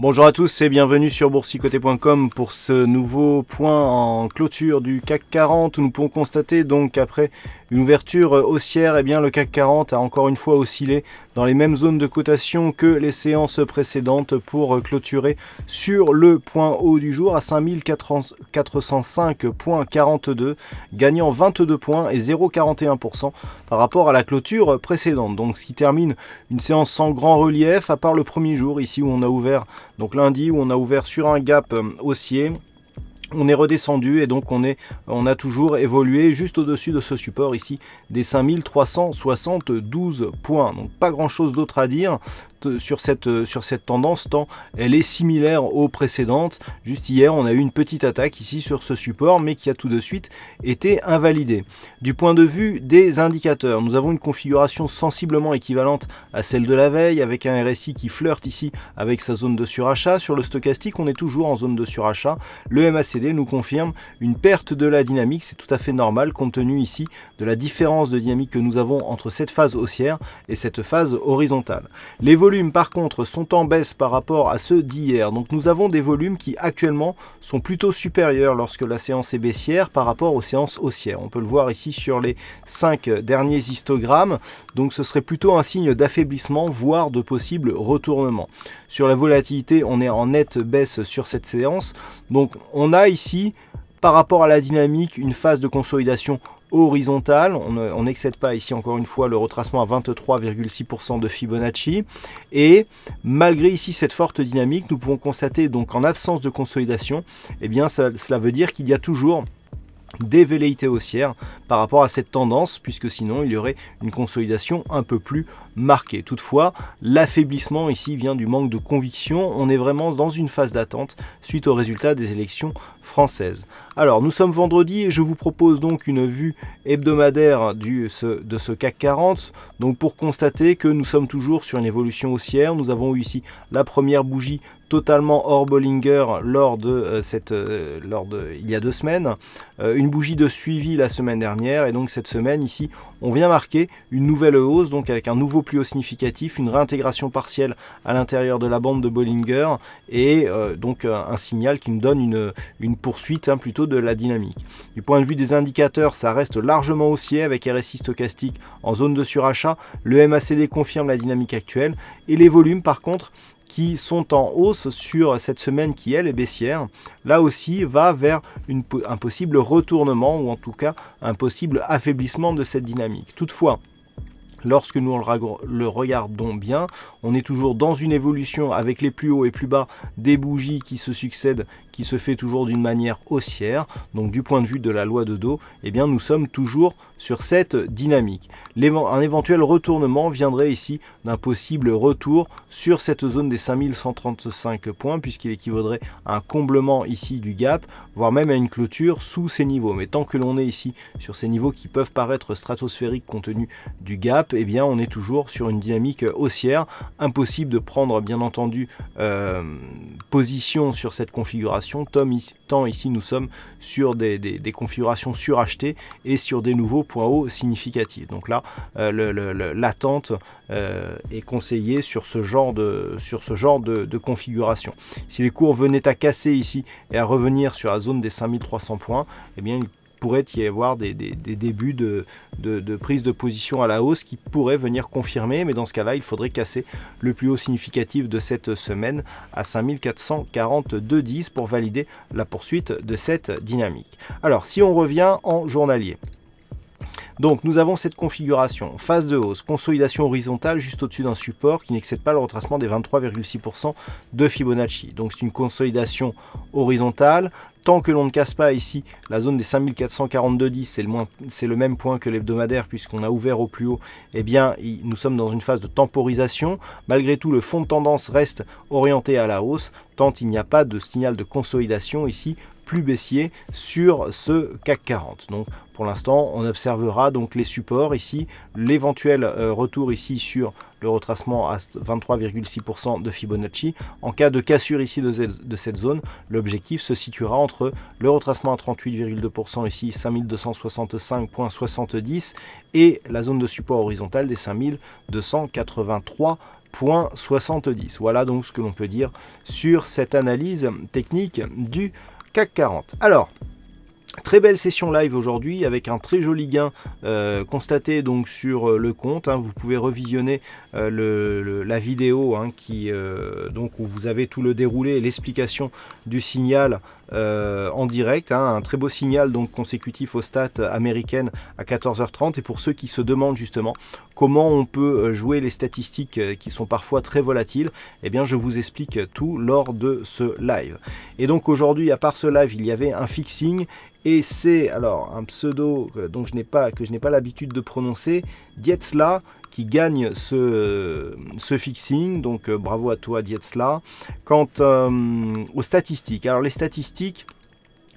Bonjour à tous et bienvenue sur boursicoté.com pour ce nouveau point en clôture du CAC 40 où nous pouvons constater donc qu'après une ouverture haussière, eh bien le CAC 40 a encore une fois oscillé dans les mêmes zones de cotation que les séances précédentes pour clôturer sur le point haut du jour à 5405,42, gagnant 22 points et 0,41% par rapport à la clôture précédente. Donc ce qui termine une séance sans grand relief à part le premier jour ici où on a ouvert, donc lundi où on a ouvert sur un gap haussier. On est redescendu et donc on a toujours évolué juste au-dessus de ce support ici des 5372 points. Donc pas grand-chose d'autre à dire sur cette tendance tant elle est similaire aux précédentes. Juste hier on a eu une petite attaque ici sur ce support mais qui a tout de suite été invalidée. Du point de vue des indicateurs, nous avons une configuration sensiblement équivalente à celle de la veille avec un RSI qui flirte ici avec sa zone de surachat. Sur le stochastique on est toujours en zone de surachat. Le MACD nous confirme une perte de la dynamique, c'est tout à fait normal compte tenu ici de la différence de dynamique que nous avons entre cette phase haussière et cette phase horizontale. Les volumes par contre sont en baisse par rapport à ceux d'hier, donc nous avons des volumes qui actuellement sont plutôt supérieurs lorsque la séance est baissière par rapport aux séances haussières. On peut le voir ici sur les 5 derniers histogrammes, donc ce serait plutôt un signe d'affaiblissement voire de possible retournement. Sur la volatilité on est en nette baisse sur cette séance, donc on a ici par rapport à la dynamique une phase de consolidation horizontale, on n'excède pas ici encore une fois le retracement à 23,6% de Fibonacci et malgré ici cette forte dynamique, nous pouvons constater donc en absence de consolidation, eh bien cela veut dire qu'il y a toujours des velléités haussières par rapport à cette tendance puisque sinon il y aurait une consolidation un peu plus marquée. Toutefois, l'affaiblissement ici vient du manque de conviction. On est vraiment dans une phase d'attente suite aux résultats des élections françaises. Alors nous sommes vendredi et je vous propose donc une vue hebdomadaire de ce CAC 40. Donc pour constater que nous sommes toujours sur une évolution haussière, nous avons eu ici la première bougie totalement hors Bollinger il y a 2 semaines, une bougie de suivi la semaine dernière et donc cette semaine ici on vient marquer une nouvelle hausse donc avec un nouveau plus haut significatif, une réintégration partielle à l'intérieur de la bande de Bollinger et donc un signal qui nous donne une poursuite plutôt de la dynamique. Du point de vue des indicateurs, ça reste largement haussier avec RSI stochastique en zone de surachat, le MACD confirme la dynamique actuelle et les volumes par contre qui sont en hausse sur cette semaine qui elle est baissière, là aussi va vers un possible retournement ou en tout cas un possible affaiblissement de cette dynamique. Toutefois, lorsque nous le regardons bien, on est toujours dans une évolution avec les plus hauts et plus bas des bougies qui se succèdent, qui se fait toujours d'une manière haussière. Donc du point de vue de la loi de Dow, eh bien, nous sommes toujours sur cette dynamique. Un éventuel retournement viendrait ici d'un possible retour sur cette zone des 5135 points puisqu'il équivaudrait à un comblement ici du gap, voire même à une clôture sous ces niveaux. Mais tant que l'on est ici sur ces niveaux qui peuvent paraître stratosphériques compte tenu du gap, eh bien on est toujours sur une dynamique haussière. Impossible de prendre bien entendu position sur cette configuration, tant ici nous sommes sur des configurations surachetées et sur des nouveaux points hauts significatifs. Donc là l'attente est conseillée sur ce genre de configuration. Si les cours venaient à casser ici et à revenir sur la zone des 5300 points, eh bien il pourrait y avoir des débuts de prise de position à la hausse qui pourraient venir confirmer, mais dans ce cas-là, il faudrait casser le plus haut significatif de cette semaine à 5442,10 pour valider la poursuite de cette dynamique. Alors, si on revient en journalier, donc nous avons cette configuration, phase de hausse, consolidation horizontale juste au-dessus d'un support qui n'excède pas le retracement des 23,6% de Fibonacci. Donc c'est une consolidation horizontale. Tant que l'on ne casse pas ici la zone des 5442,10, c'est le même point que l'hebdomadaire puisqu'on a ouvert au plus haut, eh bien nous sommes dans une phase de temporisation. Malgré tout, le fond de tendance reste orienté à la hausse tant il n'y a pas de signal de consolidation ici plus baissier sur ce CAC 40. Donc pour l'instant on observera donc les supports ici, l'éventuel retour ici sur le retracement à 23,6% de Fibonacci. En cas de cassure ici de cette zone, l'objectif se situera entre le retracement à 38,2% ici 5265,70 et la zone de support horizontale des 5283 0,70. Voilà donc ce que l'on peut dire sur cette analyse technique du CAC 40. Alors, très belle session live aujourd'hui avec un très joli gain constaté donc sur le compte. Vous pouvez revisionner la vidéo donc où vous avez tout le déroulé et l'explication du signal en direct. Un très beau signal donc consécutif aux stats américaines à 14h30. Et pour ceux qui se demandent justement comment on peut jouer les statistiques qui sont parfois très volatiles, eh bien je vous explique tout lors de ce live. Et donc aujourd'hui, à part ce live, il y avait un fixing. Et c'est alors un pseudo que je n'ai pas l'habitude de prononcer, Dietzla, qui gagne ce fixing. Donc bravo à toi Dietzla. Quant aux statistiques, alors les statistiques,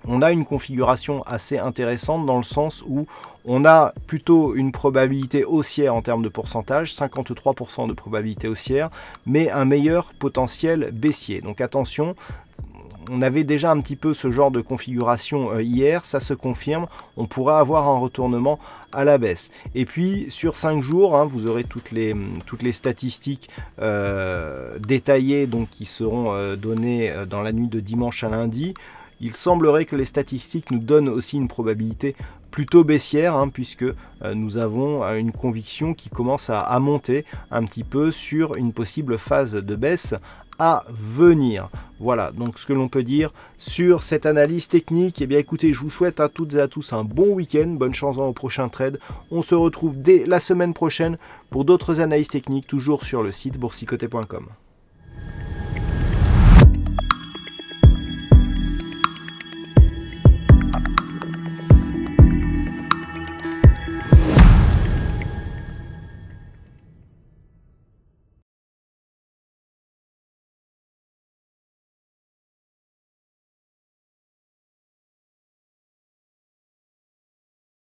on a une configuration assez intéressante dans le sens où on a plutôt une probabilité haussière en termes de pourcentage, 53% de probabilité haussière, mais un meilleur potentiel baissier. Donc attention, on avait déjà un petit peu ce genre de configuration hier, ça se confirme, on pourra avoir un retournement à la baisse. Et puis sur 5 jours, vous aurez toutes les statistiques détaillées donc, qui seront données dans la nuit de dimanche à lundi. Il semblerait que les statistiques nous donnent aussi une probabilité plutôt baissière, puisque nous avons une conviction qui commence à monter un petit peu sur une possible phase de baisse à venir. Voilà donc ce que l'on peut dire sur cette analyse technique. Et bien écoutez, je vous souhaite à toutes et à tous un bon week-end, bonne chance dans vos prochains trades. On se retrouve dès la semaine prochaine pour d'autres analyses techniques, toujours sur le site boursicoté.com.